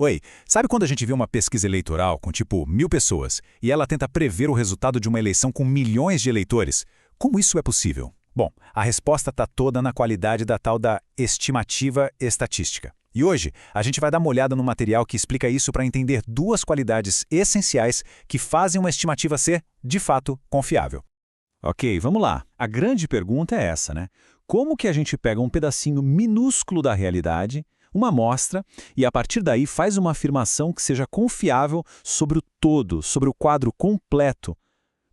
Oi, sabe quando a gente vê uma pesquisa eleitoral com tipo 1.000 pessoas e ela tenta prever o resultado de uma eleição com milhões de eleitores? Como isso é possível? Bom, a resposta está toda na qualidade da tal da estimativa estatística. E hoje, a gente vai dar uma olhada no material que explica isso para entender duas qualidades essenciais que fazem uma estimativa ser, de fato, confiável. Ok, vamos lá. A grande pergunta é essa, né? Como que a gente pega um pedacinho minúsculo da realidade, uma amostra, e a partir daí faz uma afirmação que seja confiável sobre o todo, sobre o quadro completo?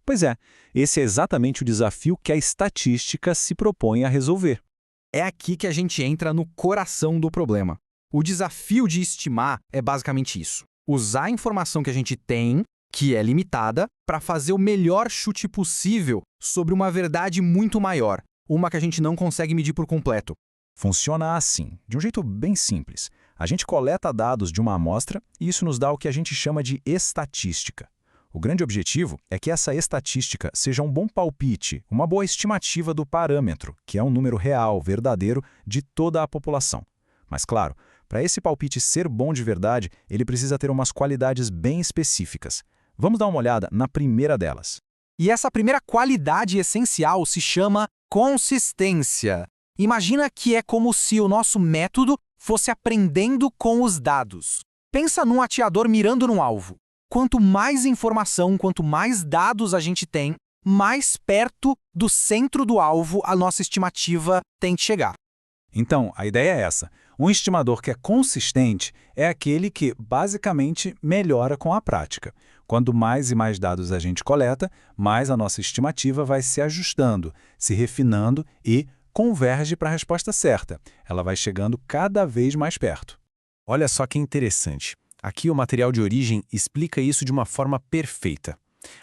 Pois é, esse é exatamente o desafio que a estatística se propõe a resolver. É aqui que a gente entra no coração do problema. O desafio de estimar é basicamente isso: usar a informação que a gente tem, que é limitada, para fazer o melhor chute possível sobre uma verdade muito maior, uma que a gente não consegue medir por completo. Funciona assim, de um jeito bem simples. A gente coleta dados de uma amostra e isso nos dá o que a gente chama de estatística. O grande objetivo é que essa estatística seja um bom palpite, uma boa estimativa do parâmetro, que é um número real, verdadeiro, de toda a população. Mas claro, para esse palpite ser bom de verdade, ele precisa ter umas qualidades bem específicas. Vamos dar uma olhada na primeira delas. E essa primeira qualidade essencial se chama consistência. Imagina que é como se o nosso método fosse aprendendo com os dados. Pensa num ateador mirando num alvo. Quanto mais informação, quanto mais dados a gente tem, mais perto do centro do alvo a nossa estimativa tem que chegar. Então, a ideia é essa. Um estimador que é consistente é aquele que, basicamente, melhora com a prática. Quanto mais e mais dados a gente coleta, mais a nossa estimativa vai se ajustando, se refinando e converge para a resposta certa. Ela vai chegando cada vez mais perto. Olha só que interessante. Aqui o material de origem explica isso de uma forma perfeita.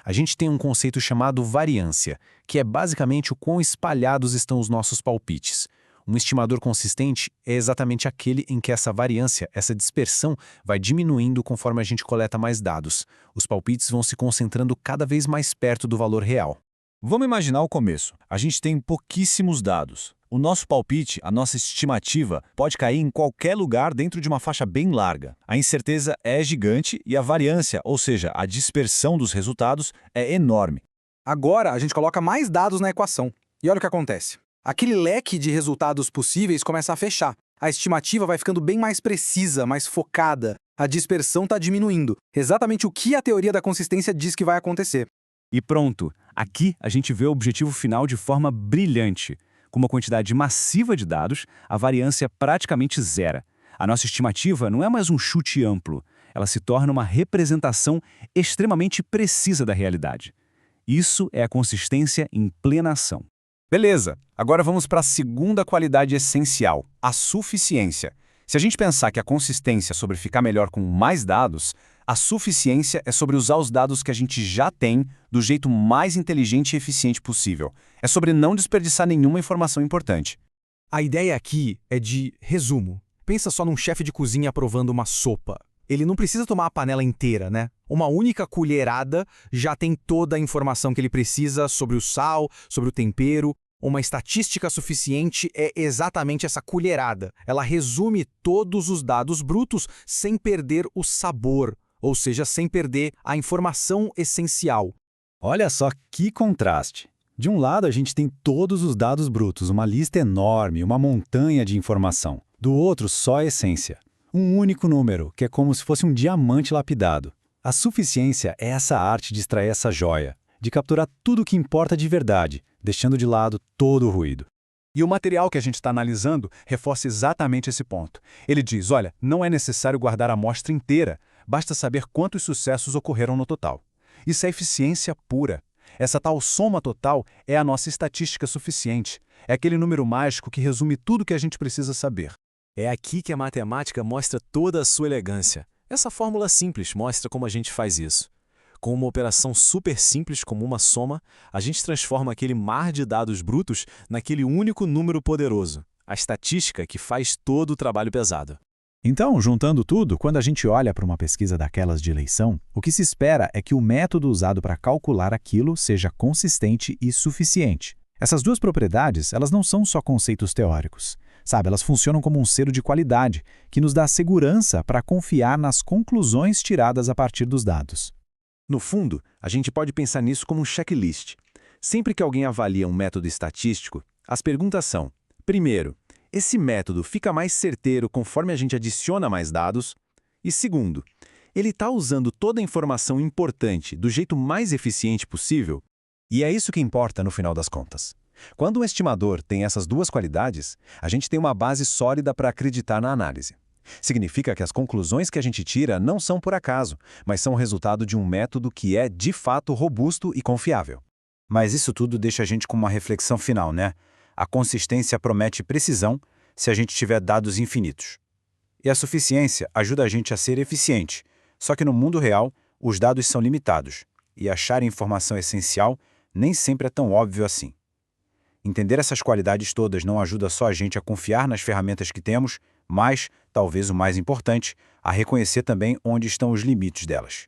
A gente tem um conceito chamado variância, que é basicamente o quão espalhados estão os nossos palpites. Um estimador consistente é exatamente aquele em que essa variância, essa dispersão, vai diminuindo conforme a gente coleta mais dados. Os palpites vão se concentrando cada vez mais perto do valor real. Vamos imaginar o começo. A gente tem pouquíssimos dados. O nosso palpite, a nossa estimativa, pode cair em qualquer lugar dentro de uma faixa bem larga. A incerteza é gigante e a variância, ou seja, a dispersão dos resultados, é enorme. Agora a gente coloca mais dados na equação. E olha o que acontece. Aquele leque de resultados possíveis começa a fechar. A estimativa vai ficando bem mais precisa, mais focada. A dispersão está diminuindo. Exatamente o que a teoria da consistência diz que vai acontecer. E pronto, aqui a gente vê o objetivo final de forma brilhante. Com uma quantidade massiva de dados, a variância praticamente zera. A nossa estimativa não é mais um chute amplo, ela se torna uma representação extremamente precisa da realidade. Isso é a consistência em plena ação. Beleza, agora vamos para a segunda qualidade essencial, a suficiência. Se a gente pensar que a consistência é sobre ficar melhor com mais dados, a suficiência é sobre usar os dados que a gente já tem do jeito mais inteligente e eficiente possível. É sobre não desperdiçar nenhuma informação importante. A ideia aqui é de resumo. Pensa só num chefe de cozinha provando uma sopa. Ele não precisa tomar a panela inteira, né? Uma única colherada já tem toda a informação que ele precisa sobre o sal, sobre o tempero. Uma estatística suficiente é exatamente essa colherada. Ela resume todos os dados brutos sem perder o sabor, ou seja, sem perder a informação essencial. Olha só que contraste. De um lado, a gente tem todos os dados brutos, uma lista enorme, uma montanha de informação. Do outro, só a essência. Um único número, que é como se fosse um diamante lapidado. A suficiência é essa arte de extrair essa joia, de capturar tudo o que importa de verdade, deixando de lado todo o ruído. E o material que a gente está analisando reforça exatamente esse ponto. Ele diz, olha, não é necessário guardar a amostra inteira, basta saber quantos sucessos ocorreram no total. Isso é eficiência pura. Essa tal soma total é a nossa estatística suficiente. É aquele número mágico que resume tudo o que a gente precisa saber. É aqui que a matemática mostra toda a sua elegância. Essa fórmula simples mostra como a gente faz isso. Com uma operação super simples como uma soma, a gente transforma aquele mar de dados brutos naquele único número poderoso, a estatística que faz todo o trabalho pesado. Então, juntando tudo, quando a gente olha para uma pesquisa daquelas de eleição, o que se espera é que o método usado para calcular aquilo seja consistente e suficiente. Essas duas propriedades, elas não são só conceitos teóricos. Sabe, elas funcionam como um selo de qualidade, que nos dá segurança para confiar nas conclusões tiradas a partir dos dados. No fundo, a gente pode pensar nisso como um checklist. Sempre que alguém avalia um método estatístico, as perguntas são: primeiro, esse método fica mais certeiro conforme a gente adiciona mais dados? E segundo, ele está usando toda a informação importante do jeito mais eficiente possível? E é isso que importa no final das contas. Quando um estimador tem essas duas qualidades, a gente tem uma base sólida para acreditar na análise. Significa que as conclusões que a gente tira não são por acaso, mas são resultado de um método que é, de fato, robusto e confiável. Mas isso tudo deixa a gente com uma reflexão final, né? A consistência promete precisão se a gente tiver dados infinitos. E a suficiência ajuda a gente a ser eficiente. Só que no mundo real, os dados são limitados, e achar informação essencial nem sempre é tão óbvio assim. Entender essas qualidades todas não ajuda só a gente a confiar nas ferramentas que temos, mas, talvez o mais importante, a reconhecer também onde estão os limites delas.